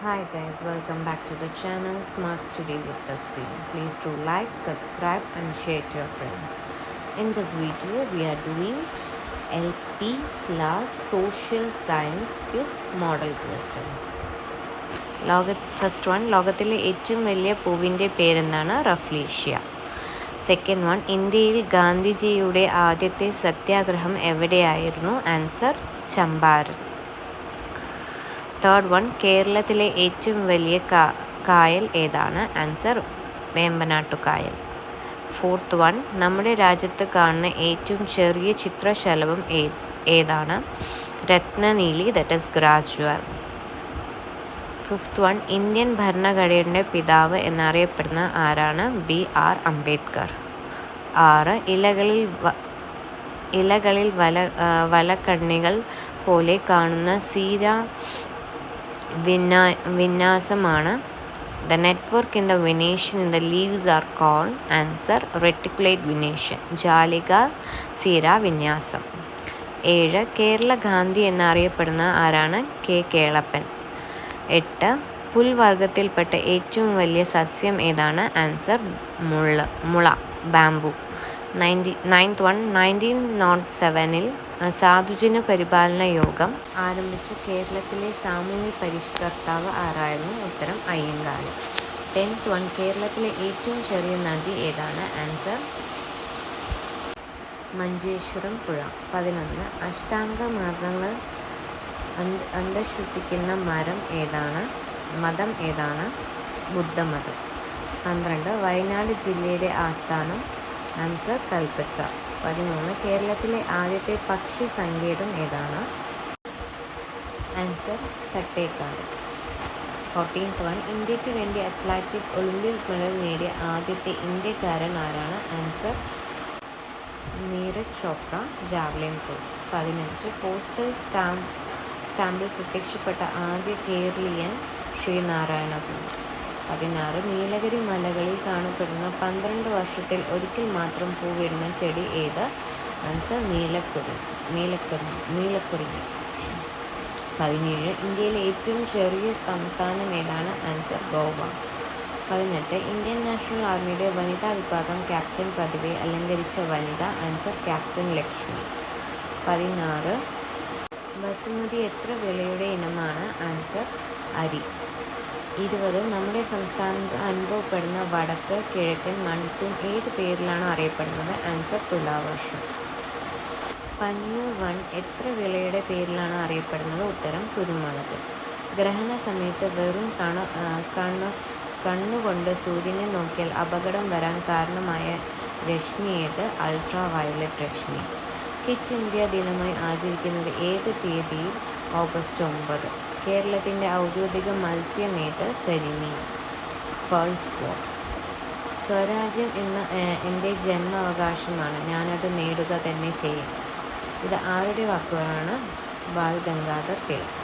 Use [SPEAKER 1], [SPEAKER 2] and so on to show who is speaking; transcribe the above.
[SPEAKER 1] Hi guys, welcome back to the channel Smart Study with Tasveen. Please do like, subscribe and share to your friends. In this video, we are doing LP class Social Science Quiz Model Questions. First one, ലോകത്തിലെ ഏറ്റവും വലിയ പൂവിൻ്റെ പേരെന്താണ്? Rafflesia. Second one, ഇന്ത്യയിൽ ഗാന്ധിജിയുടെ ആദ്യത്തെ സത്യാഗ്രഹം എവിടെയായിരുന്നു? ആൻസർ ചമ്പാരൻ. തേർഡ് വൺ, കേരളത്തിലെ ഏറ്റവും വലിയ കായൽ ഏതാണ്? ആൻസർ വേമ്പനാട്ടുകായൽ. ഫോർത്ത് വൺ, നമ്മുടെ രാജ്യത്ത് കാണുന്ന ഏറ്റവും ചെറിയ ചിത്രശലഭം ഏതാണ്? രത്നനീലി, that is gradual. Fifth one, Indian ഭരണഘടനയുടെ പിതാവ് എന്നറിയപ്പെടുന്ന ആരാണ്? BR അംബേദ്കർ. 6, ഇലകളിൽ വലക്കണ്ണികൾ പോലെ കാണുന്ന സീര വിന്യാസമാണ്. The network in the venation in the leaves are called? Answer reticulate venation. ജാലിക സീര വിന്യാസം. 7, കേരള ഗാന്ധി എന്നറിയപ്പെടുന്ന ആരാണ്? K. കേളപ്പൻ. 8, പുൽവർഗത്തിൽപ്പെട്ട ഏറ്റവും വലിയ സസ്യം ഏതാണ്? ആൻസർ മുള, ബാംബു. 1907 സാധുജന പരിപാലന യോഗം ആരംഭിച്ച കേരളത്തിലെ സാമൂഹ്യ പരിഷ്കർത്താവ് ആരായിരുന്നു? ഉത്തരം അയ്യങ്കാളി. 10th വൺ, കേരളത്തിലെ ഏറ്റവും ചെറിയ നദി ഏതാണ്? ആൻസർ മഞ്ചേശ്വരം പുഴ. 11, അഷ്ടാംഗ മാർഗങ്ങൾ അന്ധശ്വസിക്കുന്ന മതം ഏതാണ്? ബുദ്ധമതം. 12, വയനാട് ജില്ലയുടെ ആസ്ഥാനം? ആൻസർ കൽപ്പറ്റ. 13, കേരളത്തിലെ ആദ്യത്തെ പക്ഷി സങ്കേതം ഏതാണ്? ആൻസർ തട്ടേക്കാട്. 14th വൺ, ഇന്ത്യക്ക് വേണ്ടി അത്ലറ്റിക് ഒളിമ്പിക് മെഡൽ നേടിയ ആദ്യത്തെ ഇന്ത്യക്കാരൻ ആരാണ്? Answer Neeraj Chopra, javelin throw. 15, postal സ്റ്റാമ്പിൽ പ്രത്യക്ഷപ്പെട്ട ആദ്യ കേരളീയൻ ശ്രീനാരായണ ഗുരു. 16, നീലഗിരി മലകളിൽ കാണപ്പെടുന്ന 12 വർഷത്തിൽ ഒരിക്കൽ മാത്രം പൂവിടുന്ന ചെടി ഏത്? ആൻസർ നീലക്കുറിഞ്ഞി. 17, ഇന്ത്യയിലെ ഏറ്റവും ചെറിയ സംസ്ഥാനം ഏതാണ്? ആൻസർ ഗോവ. 18, ഇന്ത്യൻ നാഷണൽ ആർമിയുടെ വനിതാ വിഭാഗം ക്യാപ്റ്റൻ പദവി അലങ്കരിച്ച വനിത? Answer captain Lakshmi. 16, ബസുമതി എത്ര വിളയുടെ ഇനമാണ്? ആൻസർ അരി. 20, നമ്മുടെ സംസ്ഥാനത്ത് അനുഭവപ്പെടുന്ന വടക്ക് കിഴക്കൻ മൺസൂൺ ഏത് പേരിലാണ് അറിയപ്പെടുന്നത്? ആൻസർ തുലാവർഷം. പന്യൂർ 1 എത്ര വിളയുടെ പേരിലാണ് അറിയപ്പെടുന്നത്? ഉത്തരം കുരുമുളക്. ഗ്രഹണ സമയത്ത് വെറും കണ്ണുകൊണ്ട് സൂര്യനെ നോക്കിയാൽ അപകടം വരാൻ കാരണമായ രശ്മി ഏത്? അൾട്രാ വയലറ്റ് രശ്മി. ക്വിറ്റ് ഇന്ത്യ ദിനമായി ആചരിക്കുന്നത് ഏത് തീയതിയിൽ? ഓഗസ്റ്റ് 9. കേരളത്തിൻ്റെ ഔദ്യോഗിക മത്സ്യം ഏത്? കരിമീൻ. Pearl spot. സ്വരാജ്യം എൻ്റെ ജന്മാവകാശമാണ്, ഞാനത് നേടുക തന്നെ ചെയ്യും. ഇത് ആരുടെ വാക്കുകളാണ്? ബാൽ ഗംഗാധർ തിലക്.